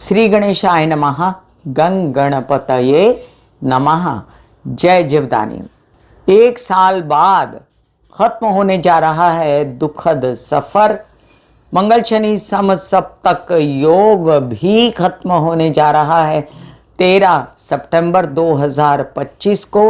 श्री गणेशाय नमः। गंग गणपतये नमः। जय जीवदानी। एक साल बाद खत्म होने जा रहा है दुखद सफर। मंगल शनि समसप्तक योग भी खत्म होने जा रहा है 13 सितंबर 2025 को।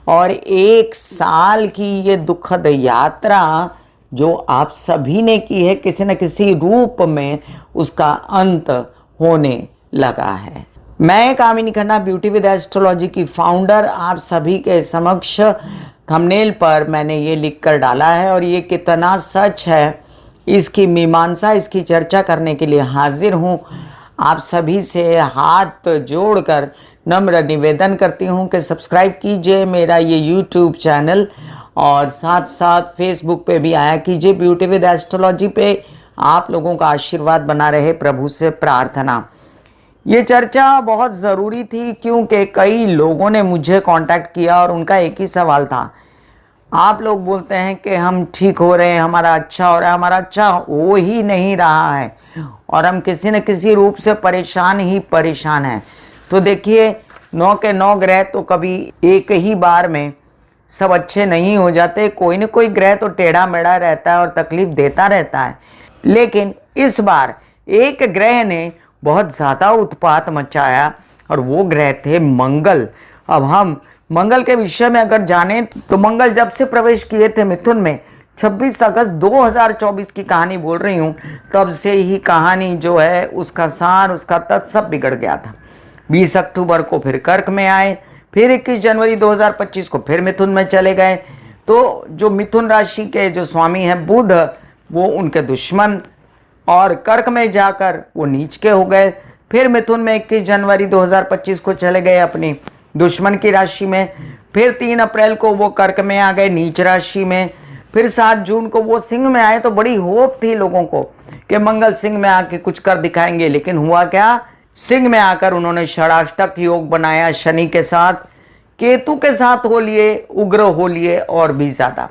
और एक साल की ये दुखद यात्रा जो आप सभी ने की है, किसी न किसी रूप में उसका अंत होने लगा है। मैं Kamini Khanna, beauty with astrology की फाउंडर, आप सभी के समक्ष थंबनेल पर मैंने ये लिख कर डाला है और ये कितना सच है इसकी मीमांसा, इसकी चर्चा करने के लिए हाजिर हूँ। आप सभी से हाथ जोड़कर नम्र निवेदन करती हूँ कि सब्सक्राइब कीजिए मेरा ये यूट्यूब चैनल और साथ साथ फेसबुक पे भी आया कीजिए। ब्यूटी विद एस्ट्रोलॉजी पे आप लोगों का आशीर्वाद बना रहे, प्रभु से प्रार्थना। ये चर्चा बहुत ज़रूरी थी क्योंकि कई लोगों ने मुझे कांटेक्ट किया और उनका एक ही सवाल था। आप लोग बोलते हैं कि हम ठीक हो रहे हैं, हमारा अच्छा हो रहा है, हमारा अच्छा हो ही नहीं रहा है और हम किसी न किसी रूप से परेशान ही परेशान हैं। तो देखिए, 9 के 9 ग्रह तो कभी एक ही बार में सब अच्छे नहीं हो जाते। कोई न कोई ग्रह तो टेढ़ा मेढ़ा रहता है और तकलीफ देता रहता है। लेकिन इस बार एक ग्रह ने बहुत ज़्यादा उत्पात मचाया और वो ग्रह थे मंगल। अब हम मंगल के विषय में अगर जानें तो मंगल जब से प्रवेश किए थे मिथुन में, 26 अगस्त 2024 की कहानी बोल रही हूँ, तब से ही कहानी जो है उसका सार, उसका तत्व सब बिगड़ गया था। 20 अक्टूबर को फिर कर्क में आए, फिर 21 जनवरी 2025 को फिर मिथुन में चले गए। तो जो मिथुन राशि के जो स्वामी हैं बुध, वो उनके दुश्मन, और कर्क में जाकर वो नीच के हो गए। फिर मिथुन में 21 जनवरी 2025 को चले गए अपनी दुश्मन की राशि में। फिर 3 अप्रैल को वो कर्क में आ गए नीच राशि में। फिर 7 जून को वो सिंह में आए। तो बड़ी होप थी लोगों को कि मंगल सिंह में आके कुछ कर दिखाएंगे, लेकिन हुआ क्या? सिंह में आकर उन्होंने षडाष्टक योग बनाया, शनि के साथ, केतु के साथ हो लिए, उग्र हो लिए और भी ज़्यादा।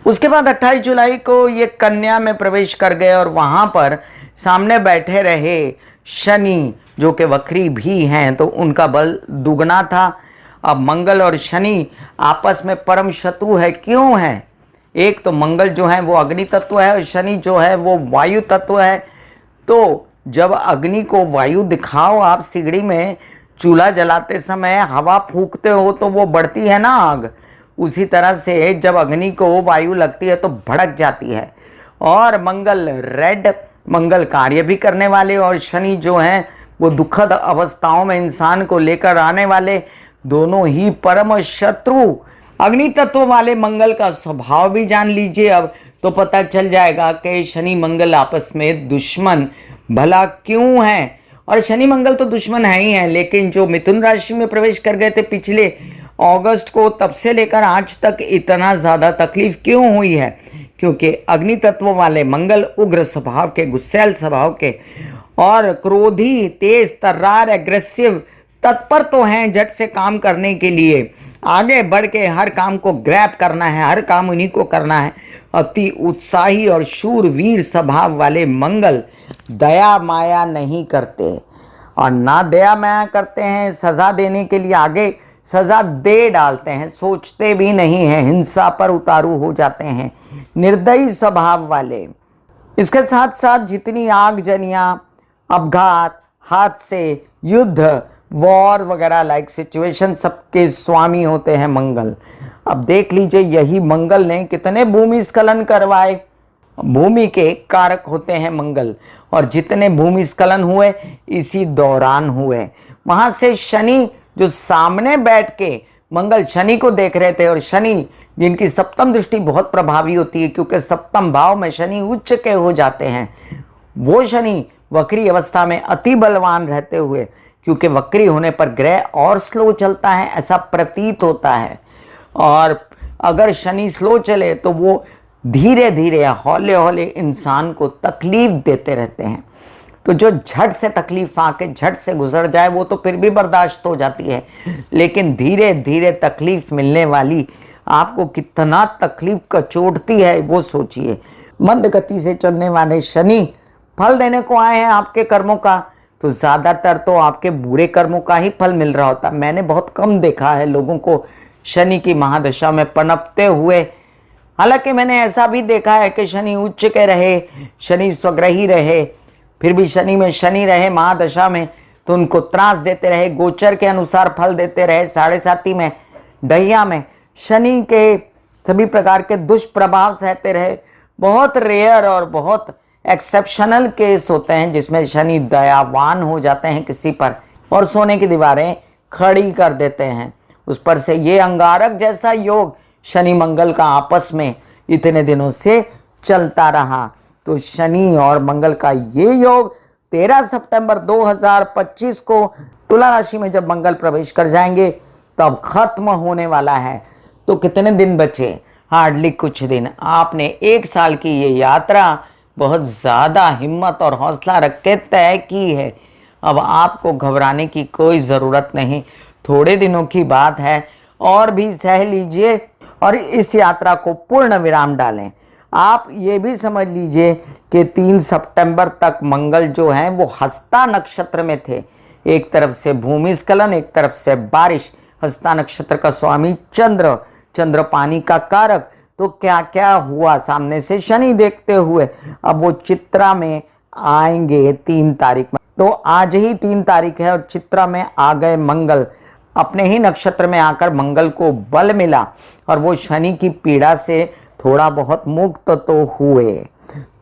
उसके बाद 28 जुलाई को ये कन्या में प्रवेश कर गए और वहाँ पर सामने बैठे रहे शनि, जो कि वक्री भी हैं, तो उनका बल दुगना था। अब मंगल और शनि आपस में परम शत्रु है। क्यों है? एक तो मंगल जो है वो अग्नि तत्व है और शनि जो है वो वायु तत्व है। तो जब अग्नि को वायु दिखाओ, आप सिगड़ी में चूल्हा जलाते समय हवा फूंकते हो तो वो बढ़ती है ना आग, उसी तरह से जब अग्नि को वायु लगती है तो भड़क जाती है। और मंगल रेड, मंगल कार्य भी करने वाले, और शनि जो हैं वो दुखद अवस्थाओं में इंसान को लेकर आने वाले, दोनों ही परम शत्रु। अग्नि तत्व वाले मंगल का स्वभाव भी जान लीजिए अब, तो पता चल जाएगा कि शनि मंगल आपस में दुश्मन भला क्यों हैं। और शनि मंगल तो दुश्मन है ही है, लेकिन जो मिथुन राशि में प्रवेश कर गए थे पिछले अगस्त को, तब से लेकर आज तक इतना ज़्यादा तकलीफ क्यों हुई है? क्योंकि अग्नि तत्व वाले मंगल उग्र स्वभाव के, गुस्सैल स्वभाव के और क्रोधी, तेज तर्रार, एग्रेसिव, तत्पर तो हैं झट से काम करने के लिए, आगे बढ़ के हर काम को ग्रैब करना है, हर काम उन्हीं को करना है। अति उत्साही और शूरवीर स्वभाव वाले मंगल दया माया नहीं करते, और ना दया माया करते हैं, सज़ा देने के लिए आगे सज़ा दे डालते हैं, सोचते भी नहीं हैं, हिंसा पर उतारू हो जाते हैं, निर्दयी स्वभाव वाले। इसके साथ साथ जितनी आगजनियाँ, अपघात, हादसे, युद्ध, वॉर वगैरह लाइक सिचुएशन, सबके स्वामी होते हैं मंगल। अब देख लीजिए, यही मंगल ने कितने भूमिस्खलन करवाए। भूमि के कारक होते हैं मंगल, और जितने भूमिस्खलन हुए इसी दौरान हुए। वहाँ से शनि जो सामने बैठ के मंगल शनि को देख रहे थे, और शनि जिनकी सप्तम दृष्टि बहुत प्रभावी होती है क्योंकि सप्तम भाव में शनि उच्च के हो जाते हैं, वो शनि वक्री अवस्था में अति बलवान रहते हुए, क्योंकि वक्री होने पर ग्रह और स्लो चलता है ऐसा प्रतीत होता है, और अगर शनि स्लो चले तो वो धीरे धीरे हौले हौले इंसान को तकलीफ देते रहते हैं। तो जो झट से तकलीफ आके झट से गुजर जाए वो तो फिर भी बर्दाश्त हो जाती है, लेकिन धीरे धीरे तकलीफ मिलने वाली आपको कितना तकलीफ कचोटती है वो सोचिए। मंद गति से चलने वाले शनि फल देने को आए हैं आपके कर्मों का, तो ज़्यादातर तो आपके बुरे कर्मों का ही फल मिल रहा होता। मैंने बहुत कम देखा है लोगों को शनि की महादशा में पनपते हुए। हालांकि मैंने ऐसा भी देखा है कि शनि उच्च के रहे, शनि स्वग्रही रहे, फिर भी शनि में शनि रहे महादशा में तो उनको त्रास देते रहे, गोचर के अनुसार फल देते रहे। साढ़े साथी में, डहिया में शनि के सभी प्रकार के दुष्प्रभाव सहते रहे। बहुत रेयर और बहुत एक्सेप्शनल केस होते हैं जिसमें शनि दयावान हो जाते हैं किसी पर और सोने की दीवारें खड़ी कर देते हैं। उस पर से ये अंगारक जैसा योग शनि मंगल का आपस में इतने दिनों से चलता रहा। तो शनि और मंगल का ये योग 13 सितंबर 2025 को तुला राशि में जब मंगल प्रवेश कर जाएंगे तब खत्म होने वाला है। तो कितने दिन बचे? हार्डली कुछ दिन। आपने 1 साल की ये यात्रा बहुत ज़्यादा हिम्मत और हौसला रख के तय की है। अब आपको घबराने की कोई ज़रूरत नहीं, थोड़े दिनों की बात है और भी सह लीजिए और इस यात्रा को पूर्ण विराम डालें। आप ये भी समझ लीजिए कि 3 सितंबर तक मंगल जो हैं वो हस्ता नक्षत्र में थे। एक तरफ से भूमिस्खलन, एक तरफ से बारिश। हस्ता नक्षत्र का स्वामी चंद्र, चंद्र पानी का कारक। तो क्या क्या हुआ सामने से शनि देखते हुए। अब वो चित्रा में आएंगे 3 तारीख में। तो आज ही 3 तारीख है और चित्रा में आ गए मंगल। अपने ही नक्षत्र में आकर मंगल को बल मिला और वो शनि की पीड़ा से थोड़ा बहुत मुक्त तो हुए।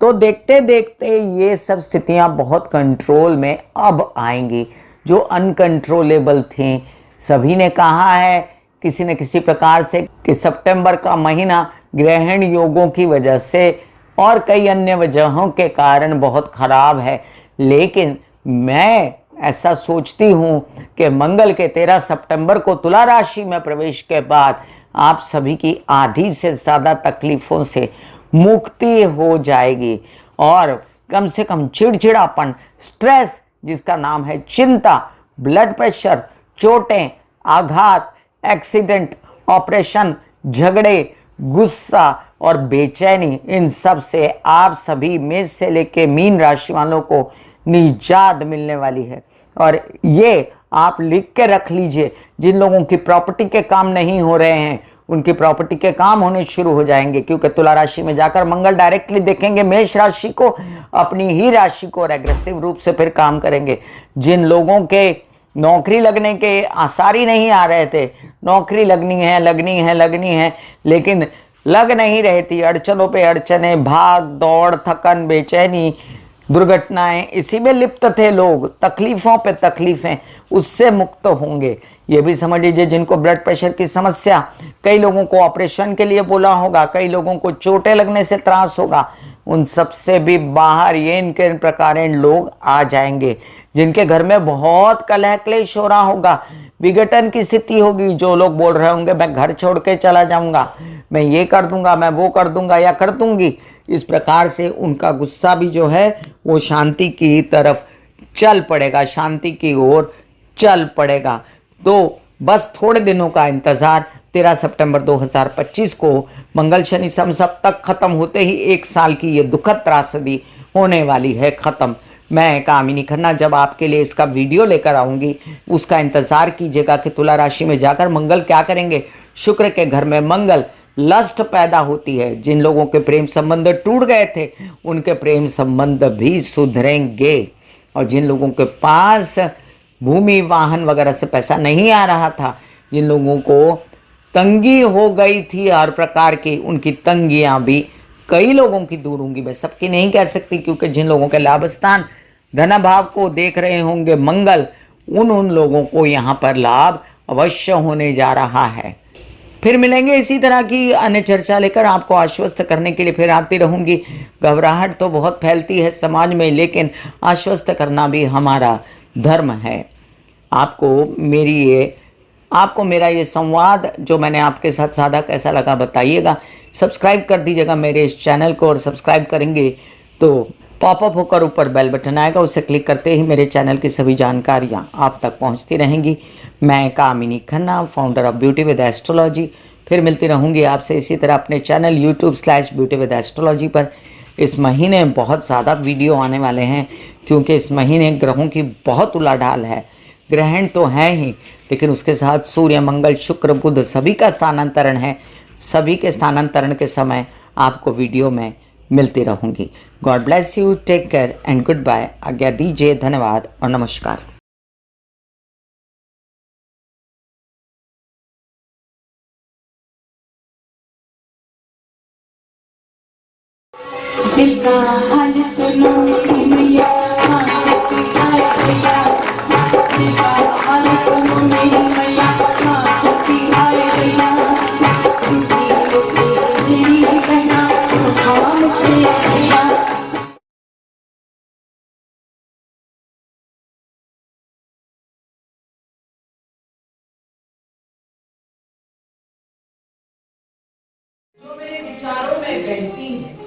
तो देखते देखते ये सब स्थितियां बहुत कंट्रोल में अब आएंगी। जो अनकंट्रोलेबल थी, सभी ने कहा है किसी न किसी प्रकार से कि सितंबर का महीना ग्रहण योगों की वजह से और कई अन्य वजहों के कारण बहुत खराब है। लेकिन मैं ऐसा सोचती हूँ कि मंगल के 13 सितंबर को तुला राशि में प्रवेश के बाद आप सभी की आधी से ज़्यादा तकलीफ़ों से मुक्ति हो जाएगी और कम से कम चिड़चिड़ापन, स्ट्रेस जिसका नाम है चिंता, ब्लड प्रेशर, चोटें, आघात, एक्सीडेंट, ऑपरेशन, झगड़े, गुस्सा और बेचैनी, इन सब से आप सभी मेष से लेके मीन राशि वालों को निजात मिलने वाली है। और ये आप लिख के रख लीजिए, जिन लोगों की प्रॉपर्टी के काम नहीं हो रहे हैं उनकी प्रॉपर्टी के काम होने शुरू हो जाएंगे, क्योंकि तुला राशि में जाकर मंगल डायरेक्टली देखेंगे मेष राशि को, अपनी ही राशि को, और एग्रेसिव रूप से फिर काम करेंगे। जिन लोगों के नौकरी लगने के आसार ही नहीं आ रहे थे, नौकरी लगनी है लेकिन लग नहीं रही थी, अड़चनों पे अड़चनें, भाग दौड़, थकन, बेचैनी, दुर्घटनाएं, इसी में लिप्त थे लोग, तकलीफों पे तकलीफें, उससे मुक्त होंगे। ये भी समझ लीजिए जिनको ब्लड प्रेशर की समस्या, कई लोगों को ऑपरेशन के लिए बोला होगा, कई लोगों को चोटें लगने से त्रास होगा, उन सब से भी बाहर ये इनके प्रकार लोग आ जाएंगे। जिनके घर में बहुत कलह क्लेश हो रहा होगा, विघटन की स्थिति होगी, जो लोग बोल रहे होंगे मैं घर छोड़ के चला जाऊंगा, मैं ये कर दूंगा, मैं वो कर दूंगा या कर दूंगी, इस प्रकार से उनका गुस्सा भी जो है वो शांति की तरफ चल पड़ेगा, शांति की ओर चल पड़ेगा। तो बस थोड़े दिनों का इंतजार। 13 सितंबर 2025 को मंगल शनि समसप्तक खत्म होते ही 1 साल की ये दुखद त्रासदी होने वाली है खत्म। मैं कामिनी खन्ना जब आपके लिए इसका वीडियो लेकर आऊंगी उसका इंतजार कीजिएगा कि तुला राशि में जाकर मंगल क्या करेंगे। शुक्र के घर में मंगल, लस्ट पैदा होती है। जिन लोगों के प्रेम संबंध टूट गए थे उनके प्रेम संबंध भी सुधरेंगे, और जिन लोगों के पास भूमि वाहन वगैरह से पैसा नहीं आ रहा था, जिन लोगों को तंगी हो गई थी हर प्रकार की, उनकी तंगियां भी कई लोगों की दूर होंगी। मैं सबकी नहीं कह सकती, क्योंकि जिन लोगों के लाभ स्थान धन भाव को देख रहे होंगे मंगल, उन लोगों को यहाँ पर लाभ अवश्य होने जा रहा है। फिर मिलेंगे इसी तरह की अन्य चर्चा लेकर, आपको आश्वस्त करने के लिए फिर आती रहूंगी। घबराहट तो बहुत फैलती है समाज में, लेकिन आश्वस्त करना भी हमारा धर्म है। आपको मेरा ये संवाद जो मैंने आपके साथ साधा कैसा लगा बताइएगा। सब्सक्राइब कर दीजिएगा मेरे इस चैनल को, और सब्सक्राइब करेंगे तो पॉपअप होकर ऊपर बेल बटन आएगा, उसे क्लिक करते ही मेरे चैनल की सभी जानकारियाँ आप तक पहुँचती रहेंगी। मैं Kamini Khanna, founder of beauty with astrology, फिर मिलती रहूँगी आपसे इसी तरह अपने चैनल YouTube/beauty with astrology पर। इस महीने बहुत ज़्यादा वीडियो आने वाले हैं, क्योंकि इस महीने ग्रहों की बहुत उलाढाल है। ग्रहण तो है ही, लेकिन उसके साथ सूर्य, मंगल, शुक्र, बुध सभी का स्थानांतरण है। सभी के स्थानांतरण के समय आपको वीडियो में मिलती रहूंगी। God bless you, take care and good bye. आज्ञा दीजिए, धन्यवाद और नमस्कार। दिल का हाल सुनो मेरी मैया, हाँ शक्ति आए भैया। दिल का हाल सुनो मेरी मैया, हाँ शक्ति आए भैया। दिल से तेरी कहना काम से भैया। जो मेरे विचारों में बहती है,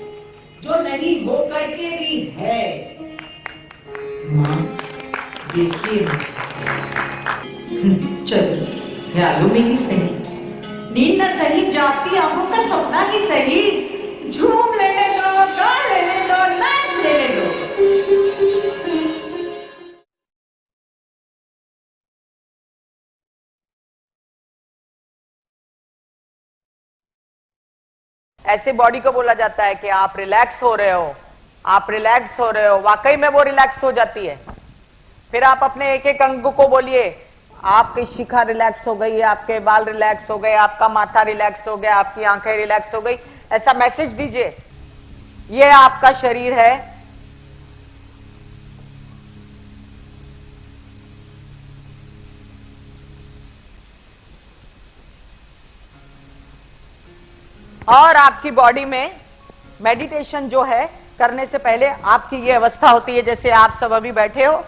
जो नहीं हो करके भी है। माँ देखिए, चलो ख्यालों में ही सही, नींद न सही, जागती आंखों का सपना ही सही। झूम लेने दो, गा लेने दो, नाच लेने दो। ऐसे बॉडी को बोला जाता है कि आप रिलैक्स हो रहे हो, आप रिलैक्स हो रहे हो। वाकई में वो रिलैक्स हो जाती है। फिर आप अपने एक एक अंग को बोलिए, आपकी शिखा रिलैक्स हो गई, आपके बाल रिलैक्स हो गए, आपका माथा रिलैक्स हो गया, आपकी आंखें रिलैक्स हो गई। ऐसा मैसेज दीजिए, ये आपका शरीर है। और आपकी बॉडी में मेडिटेशन जो है करने से पहले आपकी ये अवस्था होती है, जैसे आप सब अभी बैठे हो।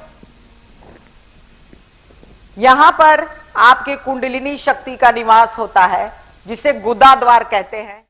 यहां पर आपकी कुंडलिनी शक्ति का निवास होता है, जिसे गुदा द्वार कहते हैं।